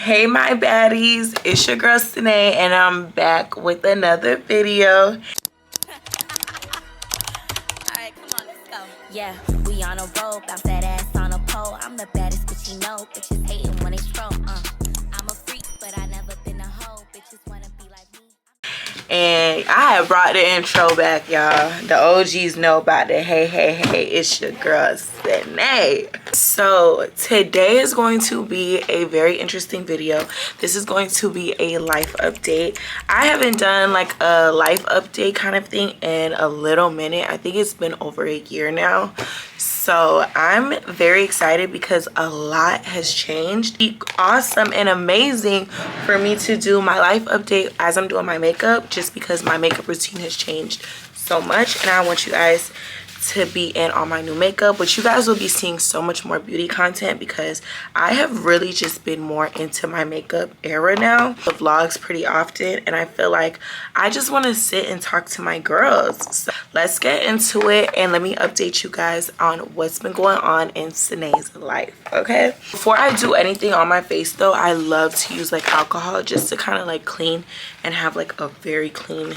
Hey my baddies, it's your girl Sanae and I'm back with another video. Alright, come on, let's go. Yeah, we on a roll, bounce that ass on a pole. I'm the baddest bitch you know, bitches hating when they scroll. I'm a freak, but I never been a hoe. Bitches wanna be like me. And I have brought the intro back, y'all. The OGs know about it. Hey, it's your girl Sanae. So today is going to be a very interesting video. This is going to be a life update. I haven't done like a life update kind of thing in a little minute. I think it's been over a year now. So I'm very excited because a lot has changed. It's awesome and amazing for me to do my life update as I'm doing my makeup, just because my makeup routine has changed so much and I want you guys to be in on my new makeup, but you guys will be seeing so much more beauty content because I have really just been more into my makeup era now. The vlogs pretty often and I feel like I just want to sit and talk to my girls. So let's get into it and let me update you guys on what's been going on in Sanae's life, okay? Before I do anything on my face though, I love to use like alcohol just to kind of like clean and have like a very clean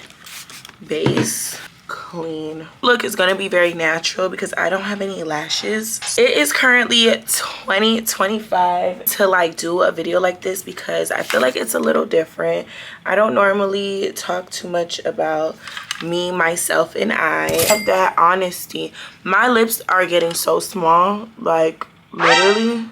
base. Clean look is gonna be very natural because I don't have any lashes. It is currently 20:25 to like do a video like this because I feel like it's a little different. I don't normally talk too much about me, myself, and I have that honesty. My lips are getting so small, like literally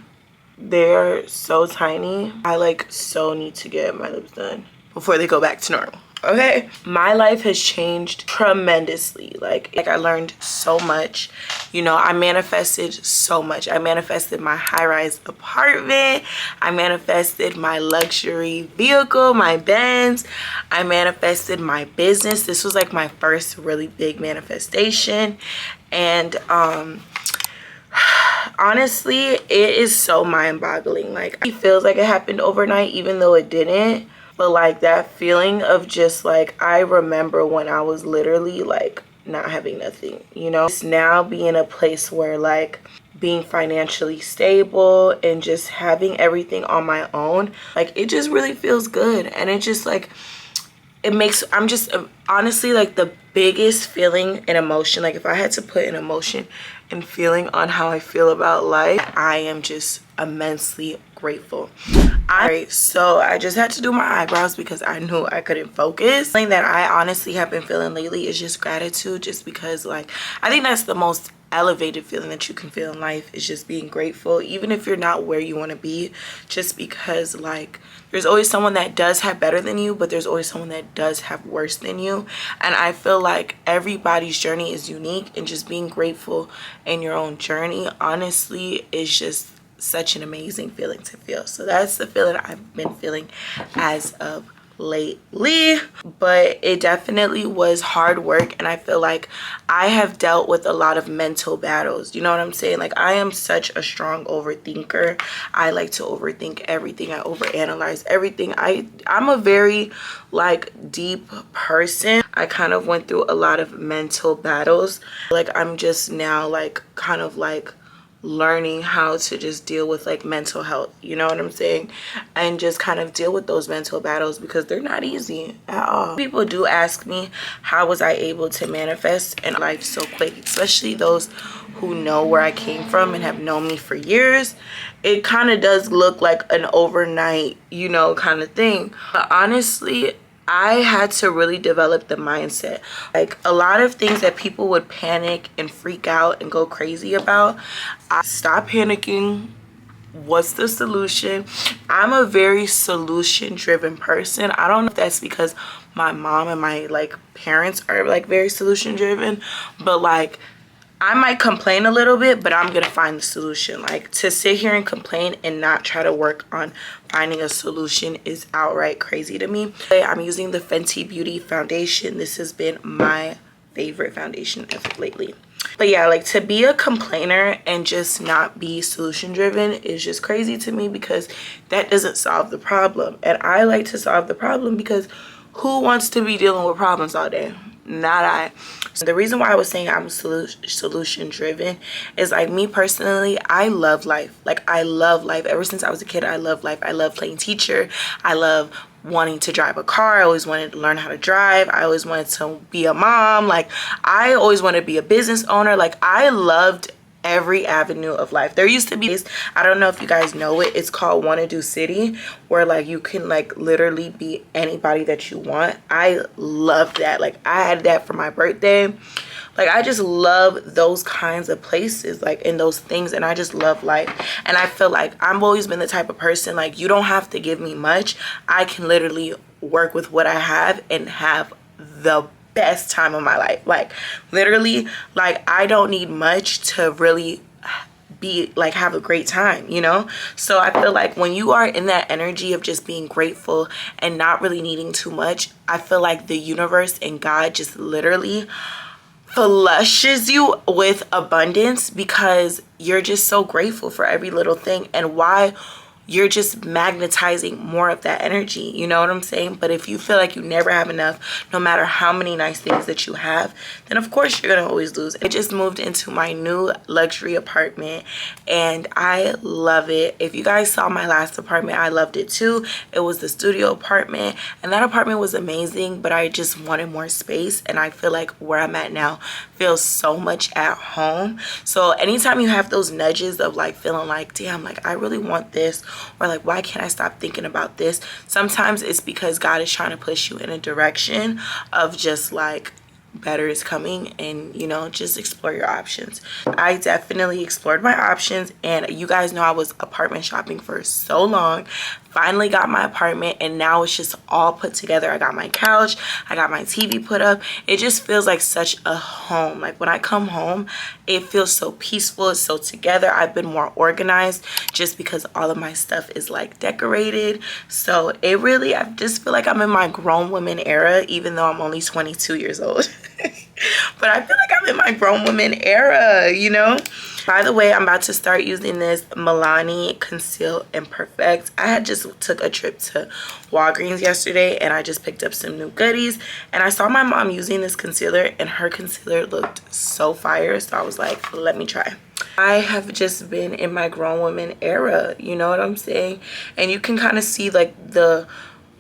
they're so tiny. I like so need to get my lips done before they go back to normal. Okay, my life has changed tremendously. Like I learned so much, you know. I manifested so much. I manifested my high-rise apartment, I manifested my luxury vehicle, my Benz, I manifested my business. This was like my first really big manifestation, and honestly it is so mind-boggling. Like it feels like it happened overnight even though it didn't. But like that feeling of just like, I remember when I was literally like not having nothing, you know. It's now being in a place where like being financially stable and just having everything on my own, like it just really feels good. And it just like, it makes, I'm just honestly like the biggest feeling and emotion, like if I had to put an emotion and feeling on how I feel about life, I am just immensely grateful. Alright, so I just had to do my eyebrows because I knew I couldn't focus. Something that I honestly have been feeling lately is just gratitude, just because like I think that's the most elevated feeling that you can feel in life, is just being grateful, even if you're not where you want to be, just because like there's always someone that does have better than you, but there's always someone that does have worse than you. And I feel like everybody's journey is unique, and just being grateful in your own journey honestly is just such an amazing feeling to feel. So that's the feeling I've been feeling as of lately. But it definitely was hard work, and I feel like I have dealt with a lot of mental battles, you know what I'm saying? Like I am such a strong overthinker. I like to overthink everything. I overanalyze everything. I'm a very like deep person. I kind of went through a lot of mental battles. Like I'm just now like kind of like learning how to just deal with like mental health, you know what I'm saying, and just kind of deal with those mental battles because they're not easy at all. People do ask me how was I able to manifest in life so quick, especially those who know where I came from and have known me for years. It kind of does look like an overnight, you know, kind of thing, but honestly I had to really develop the mindset. Like a lot of things that people would panic and freak out and go crazy about, I stopped panicking. What's the solution? I'm a very solution driven person. I don't know if that's because my mom and my like parents are like very solution driven, but like I might complain a little bit, but I'm gonna find the solution. Like to sit here and complain and not try to work on finding a solution is outright crazy to me. I'm using the Fenty Beauty foundation. This has been my favorite foundation as of lately. But yeah, like to be a complainer and just not be solution driven is just crazy to me because that doesn't solve the problem. And I like to solve the problem because who wants to be dealing with problems all day? not I. So the reason why I was saying I'm solution driven is like me personally, I love life. Like I love life. Ever since I was a kid, I love life. I love playing teacher. I love wanting to drive a car. I always wanted to learn how to drive. I always wanted to be a mom. Like I always wanted to be a business owner. Like I loved every avenue of life. There used to be this, I don't know if you guys know it, it's called Wanna Do City, where like you can like literally be anybody that you want. I love that. Like I had that for my birthday. Like I just love those kinds of places, like in those things, and I just love life. And I feel like I've always been the type of person, like you don't have to give me much. I can literally work with what I have and have the best time of my life. Like literally, like I don't need much to really be like have a great time, you know? So I feel like when you are in that energy of just being grateful and not really needing too much, I feel like the universe and God just literally flushes you with abundance because you're just so grateful for every little thing. And why? You're just magnetizing more of that energy, you know what I'm saying? But if you feel like you never have enough, no matter how many nice things that you have, then of course you're gonna always lose. I just moved into my new luxury apartment and I love it. If you guys saw my last apartment, I loved it too. It was the studio apartment and that apartment was amazing, but I just wanted more space, and I feel like where I'm at now feels so much at home. So anytime you have those nudges of like feeling like, damn, like I really want this, or like why can't I stop thinking about this, sometimes it's because God is trying to push you in a direction of just like better is coming, and you know, just explore your options. I definitely explored my options, and you guys know I was apartment shopping for so long. Finally got my apartment, and now it's just all put together. I got my couch, I got my TV put up. It just feels like such a home. Like when I come home, it feels so peaceful, it's so together. I've been more organized just because all of my stuff is like decorated. So it really, I just feel like I'm in my grown woman era, even though I'm only 22 years old. But I feel like I'm in my grown woman era, you know? By the way, I'm about to start using this Milani Conceal and Perfect. I had just took a trip to Walgreens yesterday and I just picked up some new goodies. And I saw my mom using this concealer and her concealer looked so fire. So I was like, let me try. I have just been in my grown woman era, you know what I'm saying? And you can kind of see like the...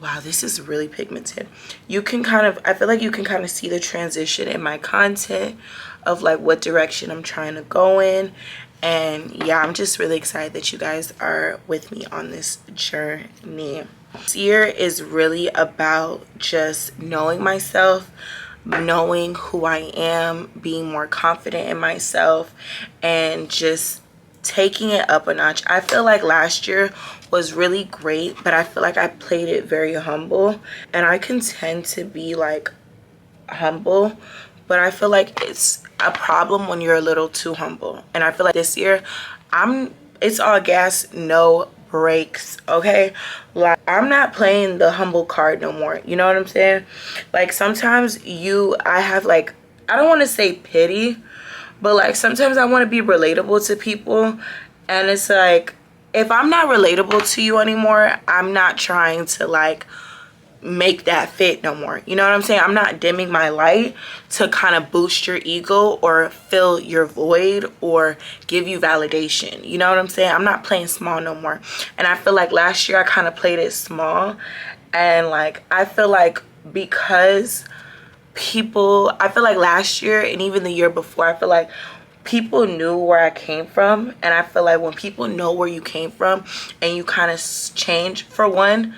Wow, this is really pigmented. You can kind of, I feel like you can kind of see the transition in my content of like what direction I'm trying to go in. And yeah, I'm just really excited that you guys are with me on this journey. This year is really about just knowing myself, knowing who I am, being more confident in myself, and just taking it up a notch. I feel like last year was really great, but I feel like I played it very humble, and I can tend to be like humble, but I feel like it's a problem when you're a little too humble. And I feel like this year it's all gas, no brakes, okay? Like I'm not playing the humble card no more, you know what I'm saying? Like sometimes I have like, I don't want to say pity, but like sometimes I want to be relatable to people, and it's like if I'm not relatable to you anymore, I'm not trying to like make that fit no more, you know what I'm saying? I'm not dimming my light to kind of boost your ego or fill your void or give you validation, you know what I'm saying? I'm not playing small no more. And I feel like last year I kind of played it small, and like I feel like because I feel like last year and even the year before, I feel like people knew where I came from. And I feel like when people know where you came from and you kind of change, for one,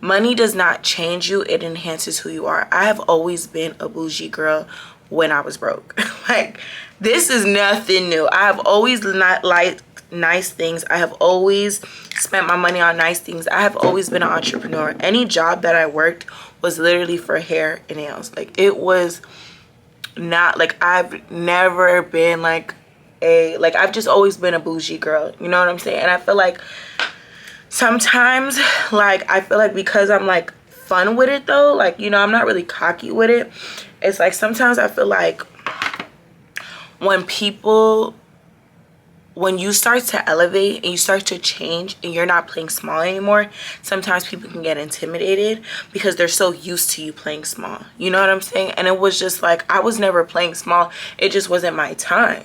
money does not change you, it enhances who you are. I have always been a bougie girl when I was broke. Like this is nothing new. I have always not liked nice things. I have always spent my money on nice things. I have always been an entrepreneur. Any job that I worked was literally for hair and nails. Like it was not like, I've never been like I've just always been a bougie girl, you know what I'm saying? And I feel like sometimes like I feel like because I'm like fun with it though, like, you know, I'm not really cocky with it. It's like sometimes I feel like when people when you start to elevate and you start to change and you're not playing small anymore, sometimes people can get intimidated because they're so used to you playing small. You know what I'm saying? And it was just like, I was never playing small. It just wasn't my time.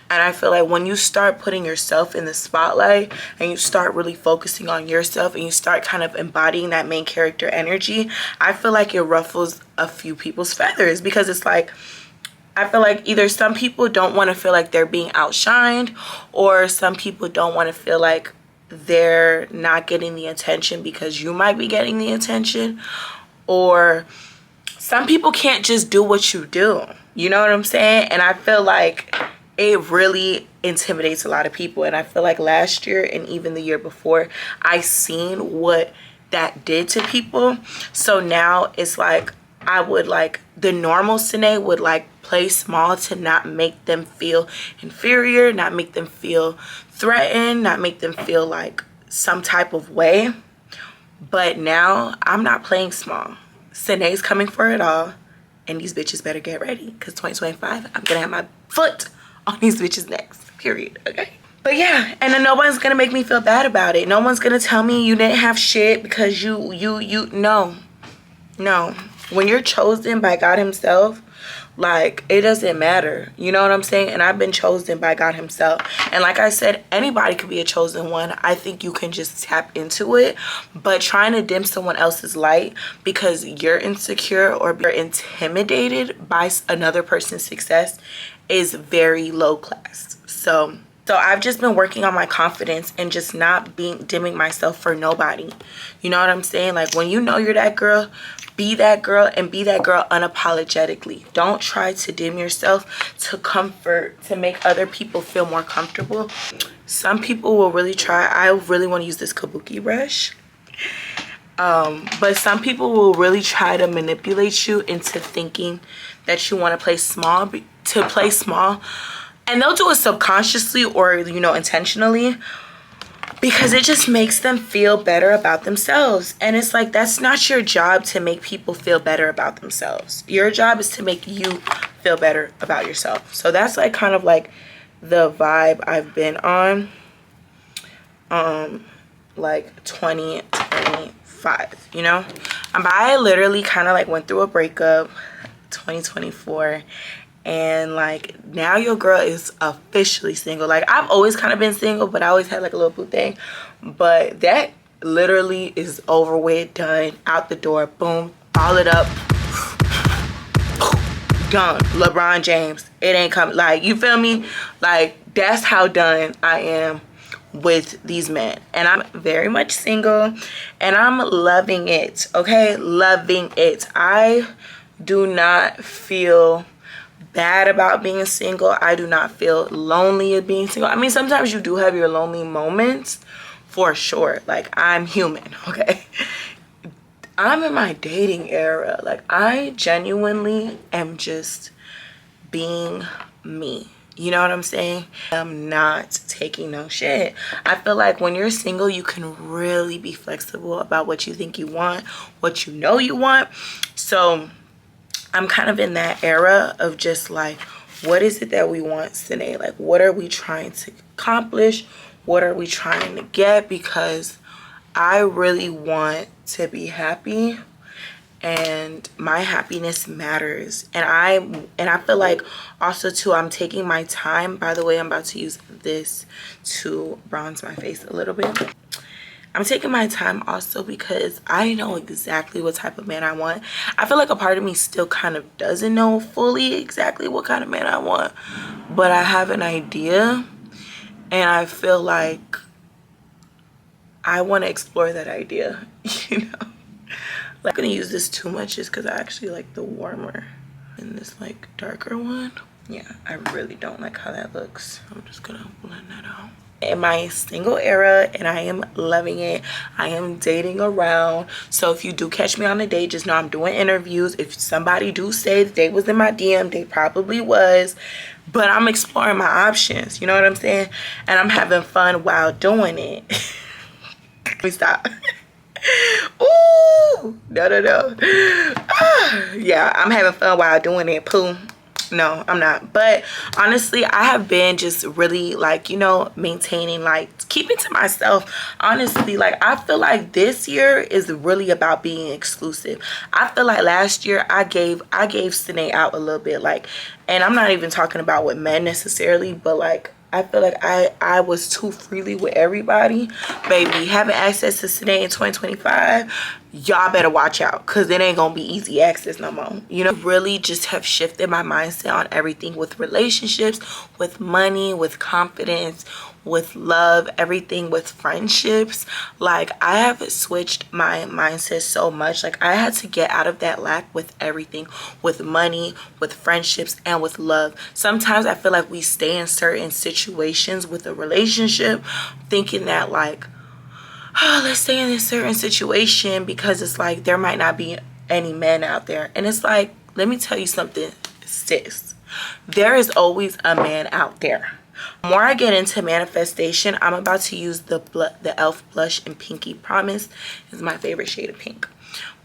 And I feel like when you start putting yourself in the spotlight and you start really focusing on yourself and you start kind of embodying that main character energy, I feel like it ruffles a few people's feathers, because it's like, I feel like either some people don't want to feel like they're being outshined, or some people don't want to feel like they're not getting the attention because you might be getting the attention, or some people can't just do what you do. You know what I'm saying? And I feel like it really intimidates a lot of people. And I feel like last year and even the year before, I seen what that did to people. So now it's like, I would like, the normal Sanae would like play small to not make them feel inferior, not make them feel threatened, not make them feel like some type of way. But now I'm not playing small. Sanae's coming for it all, and these bitches better get ready, because 2025, I'm gonna have my foot on these bitches' necks, period, okay? But yeah, and then no one's gonna make me feel bad about it. No one's gonna tell me you didn't have shit because no. When you're chosen by God himself, like, it doesn't matter. You know what I'm saying? And I've been chosen by God himself. And like I said, anybody could be a chosen one. I think you can just tap into it. But trying to dim someone else's light because you're insecure or you're intimidated by another person's success is very low class. So I've just been working on my confidence and just not dimming myself for nobody. You know what I'm saying? Like, when you know you're that girl, be that girl, and be that girl unapologetically. Don't try to dim yourself to comfort, to make other people feel more comfortable. Some people will really try. I really want to use this kabuki brush. But some people will really try to manipulate you into thinking that you want to play small, and they'll do it subconsciously or, you know, intentionally, because it just makes them feel better about themselves. And it's like, that's not your job to make people feel better about themselves. Your job is to make you feel better about yourself. So that's like kind of like the vibe I've been on, like 2025, you know? I literally kind of like went through a breakup 2024, and like now your girl is officially single. Like, I've always kind of been single, but I always had like a little boo thing. But that literally is over with, done, out the door, boom, ball it up, done. LeBron James, it ain't coming. Like, you feel me? Like, that's how done I am with these men. And I'm very much single, and I'm loving it, okay? Loving it. I do not feel bad about being single. I do not feel lonely of being single. I mean, sometimes you do have your lonely moments, for sure. Like, I'm human, okay? I'm in my dating era. Like, I genuinely am just being me. You know what I'm saying? I'm not taking no shit. I feel like when you're single, you can really be flexible about what you think you want, what you know you want. So I'm kind of in that era of just like, what is it that we want today? Like, what are we trying to accomplish? What are we trying to get? Because I really want to be happy, and my happiness matters. And I feel like also too, I'm taking my time. By the way, I'm about to use this to bronze my face a little bit. I'm taking my time also because I know exactly what type of man I want. I feel like a part of me still kind of doesn't know fully exactly what kind of man I want, but I have an idea, and I feel like I want to explore that idea, you know? Like, I'm gonna use this too much just because I actually like the warmer in this like darker one. Yeah, I really don't like how that looks. I'm just gonna blend that out. In my single era, and I am loving it. I am dating around. So if you do catch me on a date, just know I'm doing interviews. If somebody do say that they was in my DM, they probably was. But I'm exploring my options. You know what I'm saying? And I'm having fun while doing it. Let me stop. Ooh, no. Yeah, I'm having fun while doing it. Poo. No, I'm not. But honestly, I have been just really like, you know, maintaining, like keeping to myself. Honestly, like I feel like this year is really about being exclusive. I feel like last year I gave Sine out a little bit, like, and I'm not even talking about with men necessarily, but like I feel like I was too freely with everybody. Baby, having access to Sine in 2025, y'all better watch out, because it ain't gonna be easy access no more. You know, really just have shifted my mindset on everything with relationships, with money, with confidence, with love, everything with friendships. Like I have switched my mindset so much. Like I had to get out of that lack with everything, with money, with friendships, and with love. Sometimes I feel like we stay in certain situations with a relationship thinking that like, oh, let's stay in this certain situation because it's like there might not be any men out there. And it's like, let me tell you something, sis. There is always a man out there. The more I get into manifestation, I'm about to use the e.l.f. blush in Pinky Promise. It's my favorite shade of pink.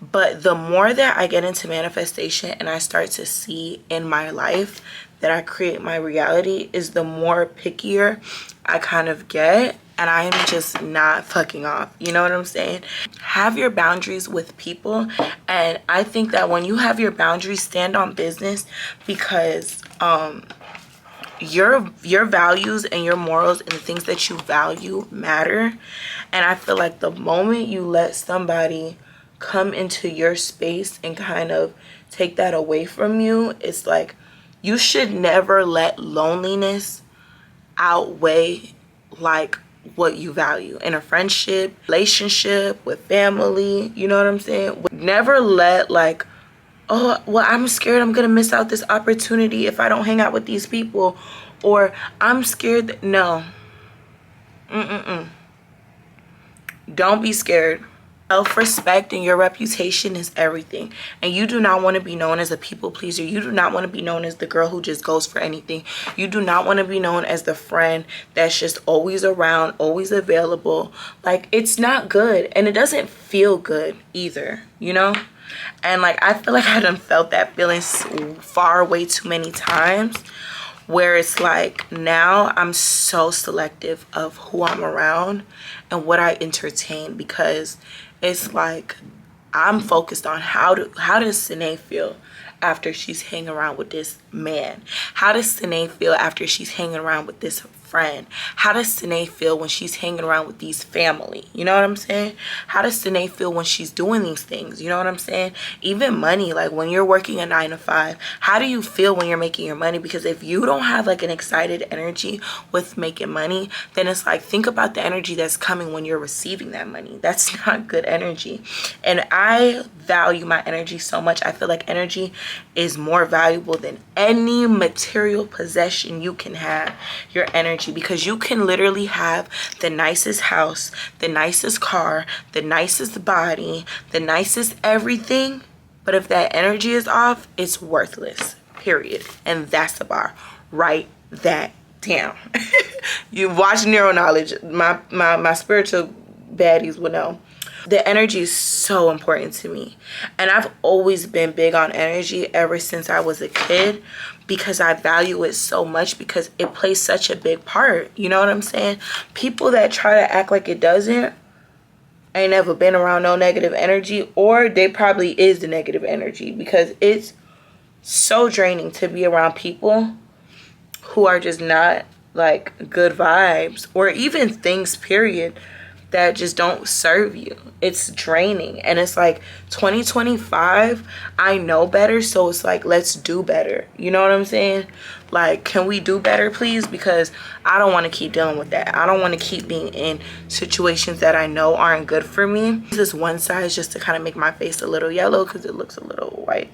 But the more that I get into manifestation and I start to see in my life that I create my reality, is the more pickier I kind of get. And I'm just not fucking off. You know what I'm saying? Have your boundaries with people. And I think that when you have your boundaries, stand on business, because your values and your morals and the things that you value matter. And I feel like the moment you let somebody come into your space and kind of take that away from you, it's like you should never let loneliness outweigh like what you value in a friendship, relationship, with family. You know what I'm saying? Never let like, oh, well, I'm scared I'm gonna miss out this opportunity if I don't hang out with these people, or I'm scared that, no. Don't be scared. Self-respect and your reputation is everything. And you do not want to be known as a people pleaser. You do not want to be known as the girl who just goes for anything. You do not want to be known as the friend that's just always around, always available. Like, it's not good. And it doesn't feel good either, you know? And like, I feel like I done felt that feeling far way too many times, where it's like now I'm so selective of who I'm around and what I entertain, because it's like I'm focused on how does Sine feel after she's hanging around with this man? How does Sine feel after she's hanging around with this friend? How does Sine feel when she's hanging around with these family? You know what I'm saying? How does Sine feel when she's doing these things? You know what I'm saying? Even money, like when you're working a 9 to 5, how do you feel when you're making your money? Because if you don't have like an excited energy with making money, then it's like, think about the energy that's coming when you're receiving that money. That's not good energy. And I value my energy so much. I feel like energy is more valuable than any material possession you can have. Your energy, because you can literally have the nicest house, the nicest car, the nicest body, the nicest everything, but if that energy is off, it's worthless, period. And that's the bar. Write that down. You watch Neural Knowledge, my spiritual baddies will know. The energy is so important to me, and I've always been big on energy ever since I was a kid, because I value it so much, because it plays such a big part. You know what I'm saying? People that try to act like it doesn't ain't never been around no negative energy, or they probably is the negative energy, because it's so draining to be around people who are just not like good vibes, or even things period that just don't serve you. It's draining. And it's like 2025, I know better, so it's like, let's do better. You know what I'm saying? Like, can we do better, please? Because I don't want to keep dealing with that. I don't want to keep being in situations that I know aren't good for me. This is one size just to kind of make my face a little yellow because it looks a little white.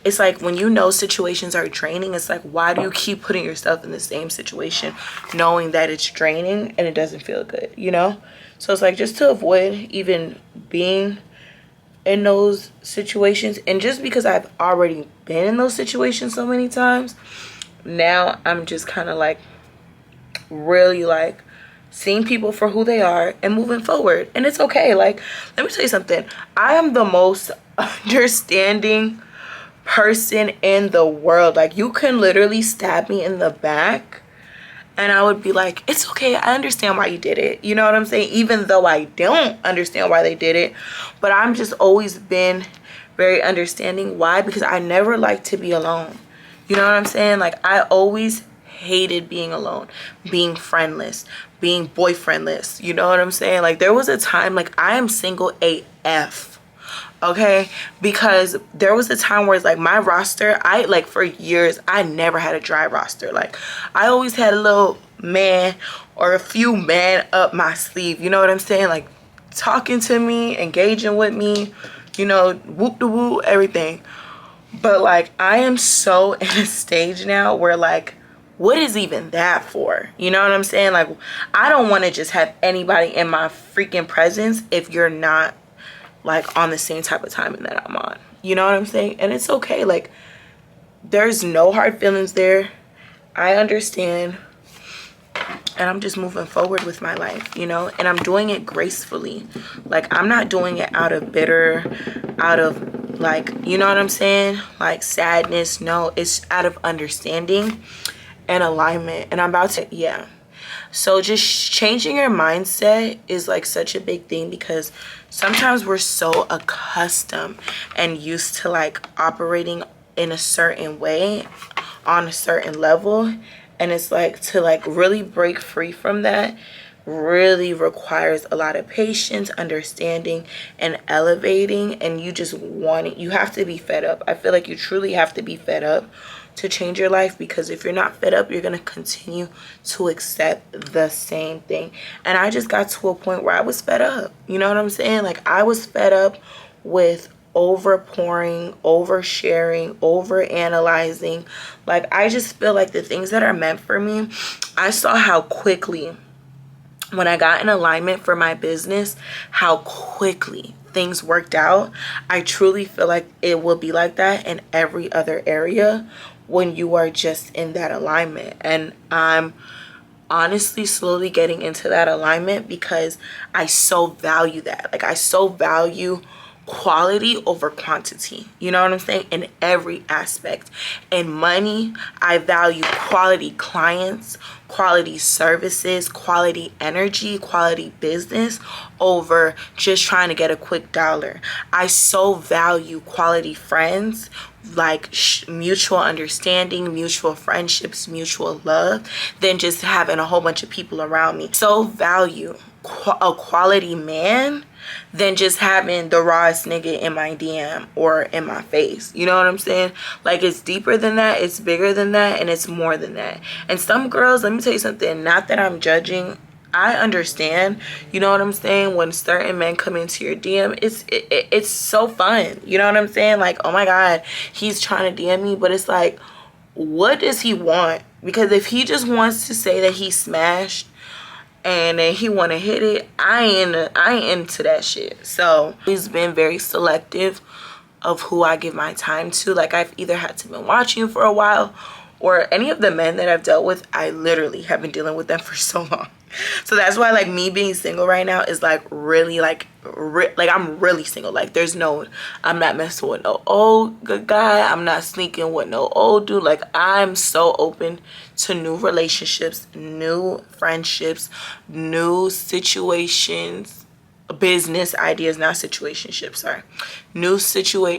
It's like when you know situations are draining, it's like, why do you keep putting yourself in the same situation knowing that it's draining and it doesn't feel good, you know? So it's like, just to avoid even being in those situations, and just because I've already been in those situations so many times, now I'm just kind of like really like seeing people for who they are and moving forward. And it's okay. Like, let me tell you something. I am the most understanding person in the world. Like, you can literally stab me in the back and I would be like, it's okay, I understand why you did it. You know what I'm saying? Even though I don't understand why they did it. But I'm just always been very understanding. Why? Because I never liked to be alone. You know what I'm saying? Like, I always hated being alone, being friendless, being boyfriendless. You know what I'm saying? Like, there was a time, like, I am single AF. Okay, because there was a time where it's like my roster, I like for years I never had a dry roster. Like, I always had a little man or a few men up my sleeve, you know what I'm saying, like talking to me, engaging with me, you know, whoop de whoop, everything. But like, I am so in a stage now where like, what is even that for? You know what I'm saying? Like, I don't want to just have anybody in my freaking presence if you're not like on the same type of timing that I'm on. You know what I'm saying? And it's okay. Like, there's no hard feelings there. I understand. And I'm just moving forward with my life, you know? And I'm doing it gracefully. Like, I'm not doing it out of out of like, you know what I'm saying? Like sadness. No, it's out of understanding and alignment. And I'm about to, yeah. So just changing your mindset is like such a big thing, because sometimes we're so accustomed and used to like operating in a certain way on a certain level, and it's like to like really break free from that really requires a lot of patience, understanding, and elevating. And you just want it, you have to be fed up. I feel like you truly have to be fed up to change your life, because if you're not fed up, you're gonna continue to accept the same thing. And I just got to a point where I was fed up. You know what I'm saying? Like, I was fed up with over pouring, over sharing, over analyzing. Like, I just feel like the things that are meant for me, I saw how quickly when I got in alignment for my business, how quickly things worked out. I truly feel like it will be like that in every other area when you are just in that alignment. And I'm honestly slowly getting into that alignment because I so value that. Like, I so value quality over quantity. You know what I'm saying? In every aspect. In money, I value quality clients, quality services, quality energy, quality business over just trying to get a quick dollar. I so value quality friends, like mutual understanding, mutual friendships, mutual love, than just having a whole bunch of people around me. So value a quality man than just having the rawest nigga in my DM or in my face. You know what I'm saying? Like, it's deeper than that, it's bigger than that, and it's more than that. And some girls, let me tell you something, not that I'm judging, I understand, you know what I'm saying, when certain men come into your DM, it's so fun. You know what I'm saying? Like, oh my God, he's trying to DM me, but it's like, what does he want? Because if he just wants to say that he smashed and then he want to hit it, I ain't into that shit. So he's been very selective of who I give my time to. Like, I've either had to been watching you for a while, or any of the men that I've dealt with, I literally have been dealing with them for so long. So that's why, like, me being single right now is like really like I'm really single. Like, there's no, I'm not messing with no old good guy, I'm not sneaking with no old dude. Like, I'm so open to new relationships, new friendships, new situations, business ideas, not situationships, sorry, new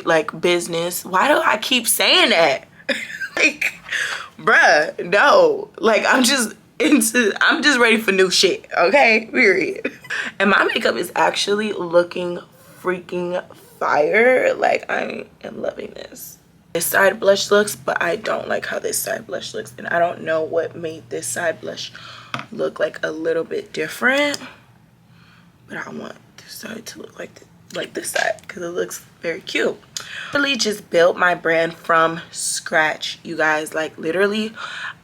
like business. Why do I keep saying that? Like, bruh, no. Like, I'm just ready for new shit, okay? Period. And my makeup is actually looking freaking fire. Like, I am loving this. This side blush looks, but I don't like how this side blush looks. And I don't know what made this side blush look like a little bit different. But I want this side to look like this side, because it looks very cute. Really just built my brand from scratch, you guys. Like, literally,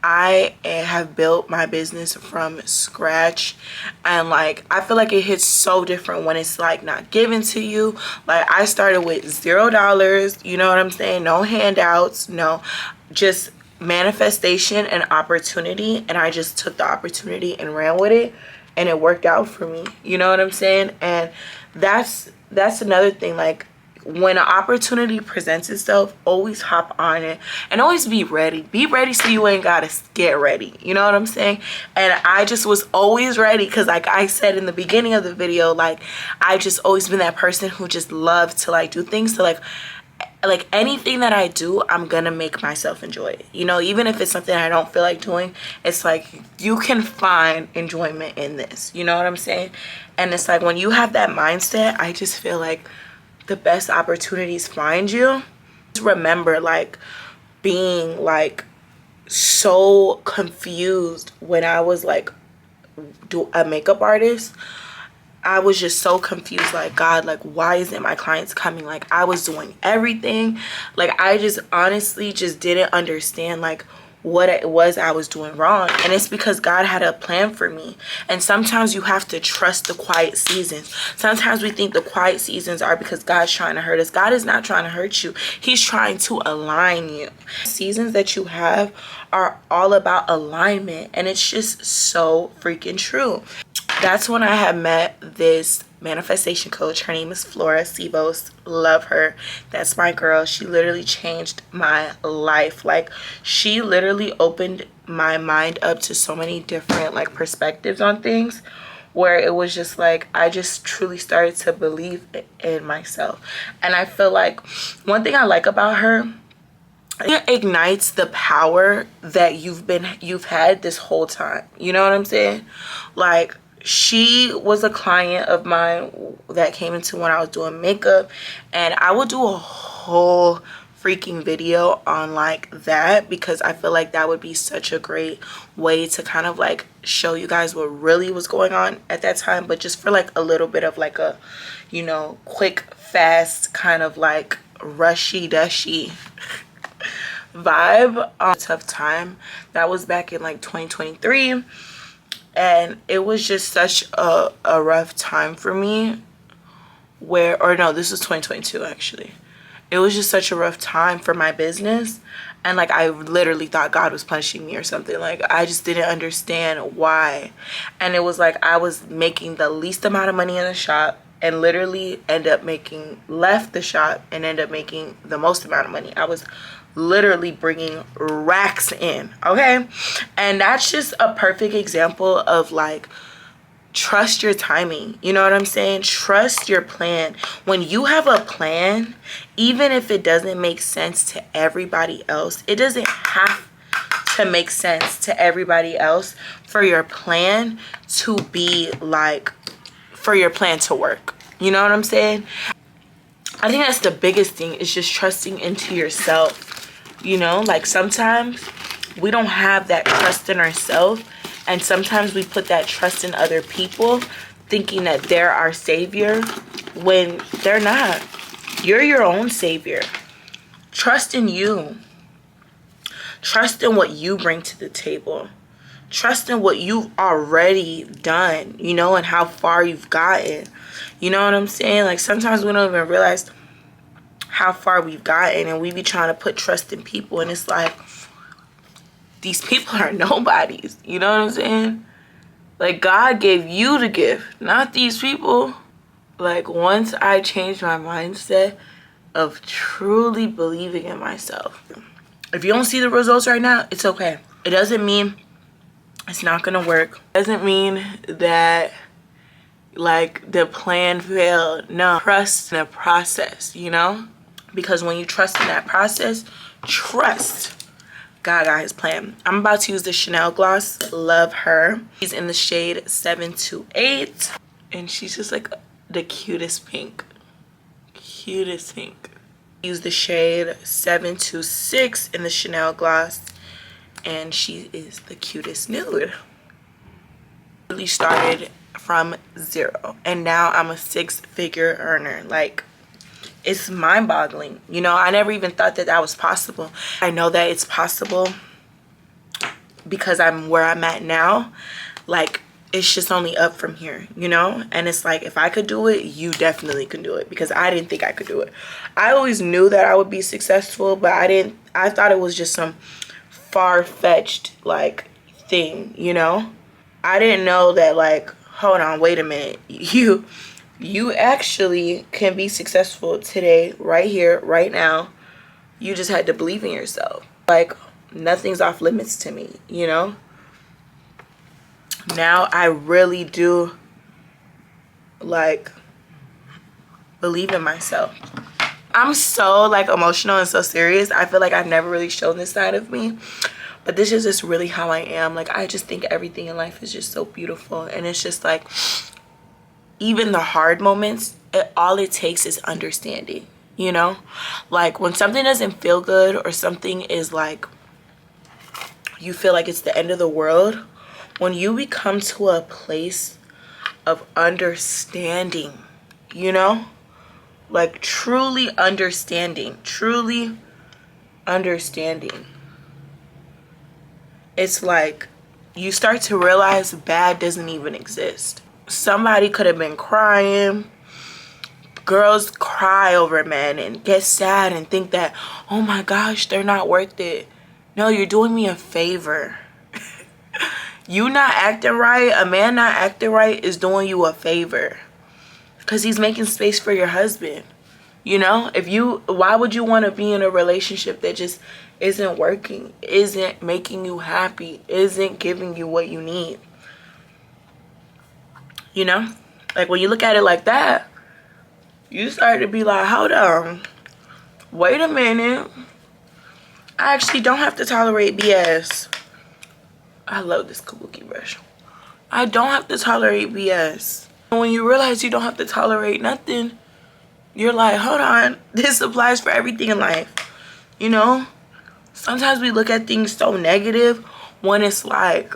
I have built my business from scratch, and like, I feel like it hits so different when it's like not given to you. Like, I started with $0, you know what I'm saying, no handouts, no, just manifestation and opportunity. And I just took the opportunity and ran with it, and it worked out for me, you know what I'm saying. And that's another thing. Like, when an opportunity presents itself, always hop on it and always be ready. Be ready so you ain't gotta get ready. You know what I'm saying? And I just was always ready because, like I said in the beginning of the video, like I just always been that person who just loved to like do things to like anything that I do, I'm gonna make myself enjoy it. You know, even if it's something I don't feel like doing, it's like you can find enjoyment in this. You know what I'm saying? And it's like when you have that mindset, I just feel like the best opportunities find you. Just remember like being like so confused when I was like a makeup artist. I was just so confused, like, God, like, why isn't my clients coming? Like, I was doing everything. Like, I just honestly just didn't understand, like, what it was I was doing wrong. And it's because God had a plan for me. And sometimes you have to trust the quiet seasons. Sometimes we think the quiet seasons are because God's trying to hurt us. God is not trying to hurt you. He's trying to align you. Seasons that you have are all about alignment. And it's just so freaking true. That's when I had met this manifestation coach. Her name is Flora Sebos. Love her. That's my girl. She literally changed my life. Like, she literally opened my mind up to so many different like perspectives on things, where it was just like I just truly started to believe in myself. And I feel like one thing I like about her, it ignites the power that you've had this whole time. You know what I'm saying? Like, she was a client of mine that came into when I was doing makeup, and I would do a whole freaking video on like that, because I feel like that would be such a great way to kind of like show you guys what really was going on at that time, but just for like a little bit of like a, you know, quick, fast, kind of like rushy dushy vibe. Tough time. That was back in like 2023. And it was just such a rough time for me, where, or no, this was 2022 actually. It was just such a rough time for my business. And like, I literally thought God was punishing me or something. Like, I just didn't understand why. And it was like I was making the least amount of money in the shop and literally left the shop and end up making the most amount of money. I was literally bringing racks in, okay? And that's just a perfect example of like, trust your timing. You know what I'm saying? Trust your plan. When you have a plan, even if it doesn't make sense to everybody else, it doesn't have to make sense to everybody else for your plan to be like, for your plan to work. You know what I'm saying? I think that's the biggest thing, is just trusting into yourself. You know, like sometimes we don't have that trust in ourselves, and sometimes we put that trust in other people thinking that they're our savior when they're not. You're your own savior. Trust in you. Trust in what you bring to the table. Trust in what you've already done, you know, and how far you've gotten. You know what I'm saying? Like, sometimes we don't even realize how far we've gotten, and we be trying to put trust in people, and it's like, these people are nobodies. You know what I'm saying? Like, God gave you the gift, not these people. Like, once I changed my mindset of truly believing in myself, if you don't see the results right now, it's okay. It doesn't mean it's not gonna work. It doesn't mean that like the plan failed. No, trust in the process, you know? Because when you trust in that process, trust God got his plan. I'm about to use the Chanel gloss. Love her. She's in the shade 728. And she's just like the cutest pink. Cutest pink. Use the shade 726 in the Chanel gloss. And she is the cutest nude. Really started from zero. And now I'm a 6-figure earner. Like, it's mind-boggling. You know, I never even thought that that was possible. I know that it's possible because I'm where I'm at now. Like, it's just only up from here, you know? And it's like, if I could do it, you definitely can do it, because I didn't think I could do it. I always knew that I would be successful, but I thought it was just some far-fetched like thing, you know? I didn't know that, like, hold on, wait a minute, You actually can be successful today, right here, right now. You just had to believe in yourself. Like, nothing's off limits to me, you know? Now I really do, like, believe in myself. I'm so, like, emotional and so serious. I feel like I've never really shown this side of me. But this is just really how I am. Like, I just think everything in life is just so beautiful. And it's just like, even the hard moments, all it takes is understanding, you know? Like, when something doesn't feel good or something is like, you feel like it's the end of the world, when you become to a place of understanding, you know? Like, truly understanding, it's like you start to realize bad doesn't even exist. Somebody could have been crying. Girls cry over men and get sad and think that, oh my gosh, they're not worth it. No, you're doing me a favor. You not acting right, a man not acting right is doing you a favor. Because he's making space for your husband. You know, why would you want to be in a relationship that just isn't working, isn't making you happy, isn't giving you what you need? You know, like when you look at it like that, you start to be like, hold on, wait a minute. I actually don't have to tolerate BS. I love this kabuki brush. I don't have to tolerate BS. And when you realize you don't have to tolerate nothing, you're like, hold on, this applies for everything in life. You know, sometimes we look at things so negative when it's like,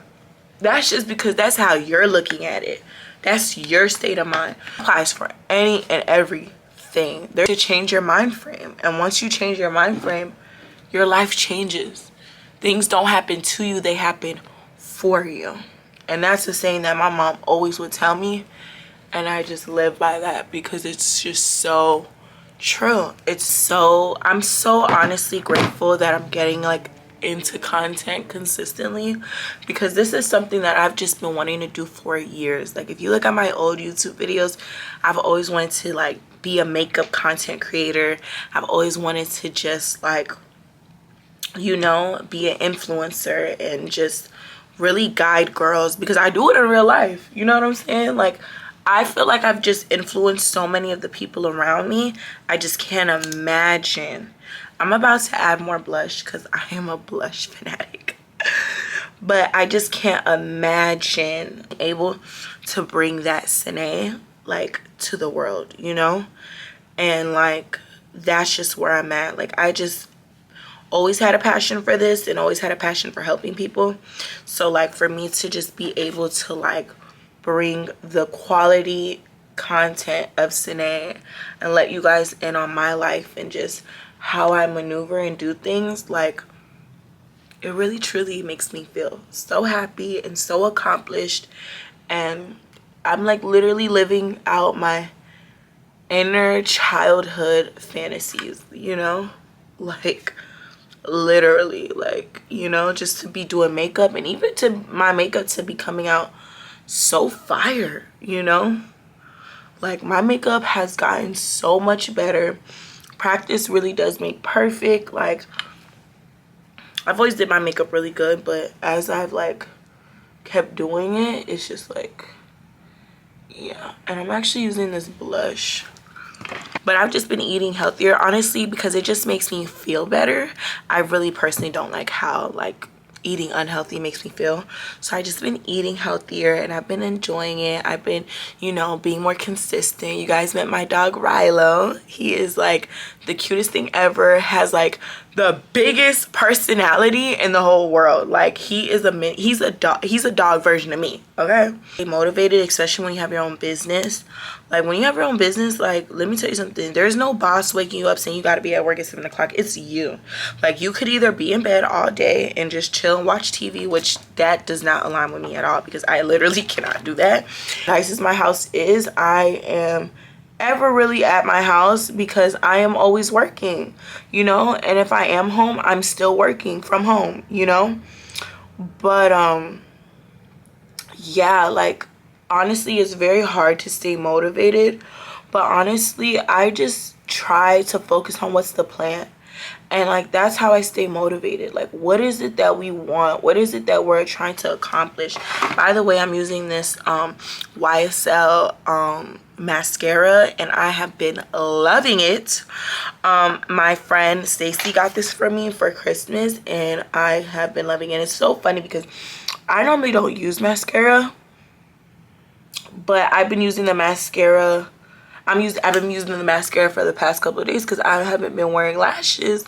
that's just because that's how you're looking at it. That's your state of mind. It applies for any and everything. There's to change your mind frame. And once you change your mind frame, your life changes. Things don't happen to you, they happen for you. And that's the saying that my mom always would tell me. And I just live by that because it's just so true. I'm so honestly grateful that I'm getting like into content consistently, because this is something that I've just been wanting to do for years. Like, if you look at my old YouTube videos, I've always wanted to like be a makeup content creator. I've always wanted to just like, you know, be an influencer and just really guide girls, because I do it in real life. You know what I'm saying? Like, I feel like I've just influenced so many of the people around me. I just can't imagine. I'm about to add more blush because I am a blush fanatic. But I just can't imagine able to bring that Sanae like to the world, you know? And like, that's just where I'm at. Like, I just always had a passion for this and always had a passion for helping people. So like, for me to just be able to like bring the quality content of Sanae and let you guys in on my life and just how I maneuver and do things, like, it really truly makes me feel so happy and so accomplished. And I'm like literally living out my inner childhood fantasies, you know? Like, literally, like, you know, just to be doing makeup, and even to my makeup to be coming out so fire, you know? Like, my makeup has gotten so much better. Practice really does make perfect. Like, I've always did my makeup really good, but as I've like kept doing it, it's just like, yeah. And I'm actually using this blush, but I've just been eating healthier, honestly, because it just makes me feel better. I really personally don't like how like eating unhealthy makes me feel. So I just been eating healthier and I've been enjoying it. I've been, you know, being more consistent. You guys met my dog Rilo. He is like the cutest thing ever. Has like the biggest personality in the whole world. Like, he's a dog version of me, okay? Stay motivated, especially when you have your own business. Like, when you have your own business, like, let me tell you something. There's no boss waking you up saying you got to be at work at 7 o'clock. It's you. Like, you could either be in bed all day and just chill and watch TV, which that does not align with me at all, because I literally cannot do that. Nice as my house is, I am ever really at my house because I am always working, you know? And if I am home, I'm still working from home, you know? But, yeah, like, honestly, it's very hard to stay motivated. But honestly, I just try to focus on what's the plan. And like that's how I stay motivated. Like, what is it that we want? What is it that we're trying to accomplish? By the way, I'm using this YSL mascara, and I have been loving it. My friend Stacy got this for me for Christmas, and I have been loving it. It's so funny because I normally don't use mascara, but I've been using the mascara. I've been using the mascara for the past couple of days because I haven't been wearing lashes,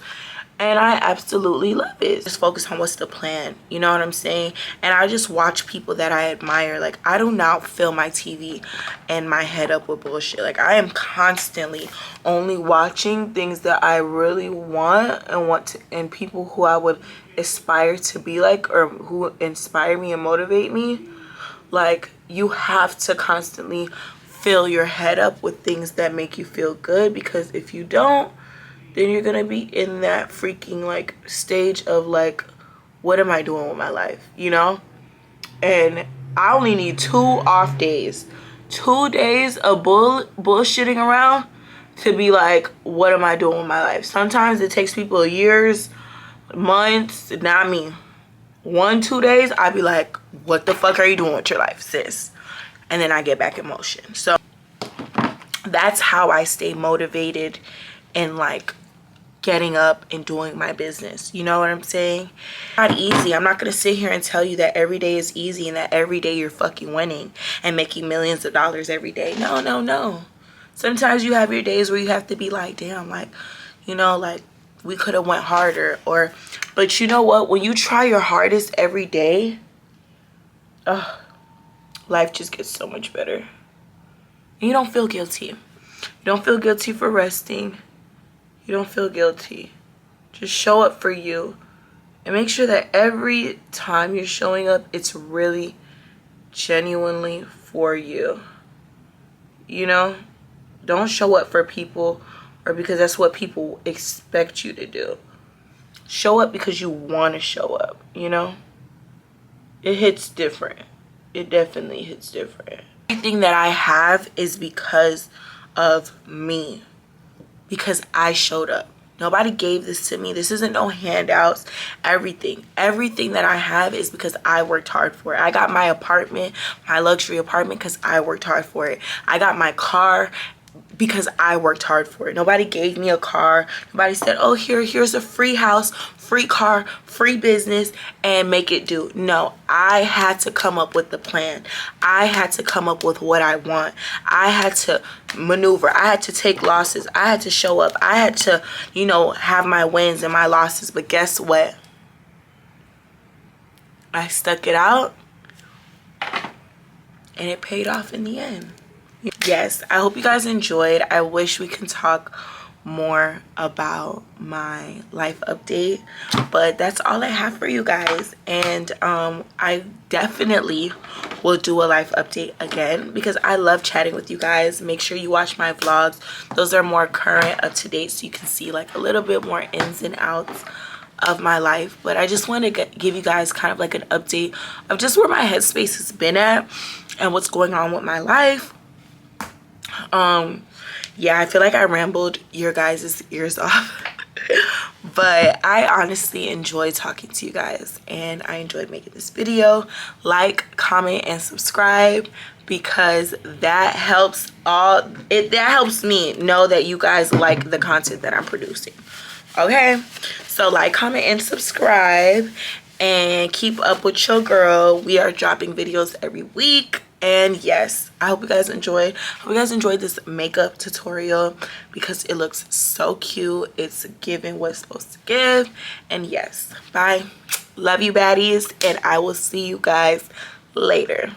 and I absolutely love it. Just focus on what's the plan, you know what I'm saying? And I just watch people that I admire. Like, I do not fill my TV and my head up with bullshit. Like, I am constantly only watching things that I really want and people who I would aspire to be like, or who inspire me and motivate me. Like, you have to constantly fill your head up with things that make you feel good, because if you don't, then you're gonna be in that freaking like stage of like, what am I doing with my life, you know? And I only need 2 off days, 2 days of bullshitting around to be like, what am I doing with my life? Sometimes it takes people years, months. Not me. 1-2 days, I'd be like, what the fuck are you doing with your life, sis? And then I get back in motion. So that's how I stay motivated and like getting up and doing my business. You know what I'm saying? Not easy. I'm not gonna sit here and tell you that every day is easy and that every day you're fucking winning and making millions of dollars every day. No, no, no. Sometimes you have your days where you have to be like, damn, like, you know, like we could have went harder. Or, but you know what? When you try your hardest every day, life just gets so much better. And you don't feel guilty. You don't feel guilty for resting. You don't feel guilty. Just show up for you. And make sure that every time you're showing up, it's really genuinely for you. You know? Don't show up for people or because that's what people expect you to do. Show up because you want to show up, you know? It hits different. It definitely hits different. Everything that I have is because of me. Because I showed up. Nobody gave this to me. This isn't no handouts. Everything that I have is because I worked hard for it. I got my apartment, my luxury apartment, because I worked hard for it. I got my car because I worked hard for it. Nobody gave me a car. Nobody said, oh, here's a free house, free car, free business, and make it do. No, I had to come up with the plan. I had to come up with what I want. I had to maneuver. I had to take losses. I had to show up. I had to, you know, have my wins and my losses. But guess what? I stuck it out and it paid off in the end. Yes, I hope you guys enjoyed. I wish we can talk more about my life update, but that's all I have for you guys. And I definitely will do a life update again because I love chatting with you guys. Make sure you watch my vlogs. Those are more current, up to date, so you can see like a little bit more ins and outs of my life. But I just want to give you guys kind of like an update of just where my headspace has been at and what's going on with my life. Yeah, I feel like I rambled your guys' ears off. But I honestly enjoyed talking to you guys, and I enjoyed making this video. Like, comment, and subscribe, because that helps that helps me know that you guys like the content that I'm producing. Okay, so like, comment, and subscribe, and keep up with your girl. We are dropping videos every week. And yes, I hope you guys enjoyed. This makeup tutorial because it looks so cute. It's giving what it's supposed to give. And yes, bye. Love you, baddies, and I will see you guys later.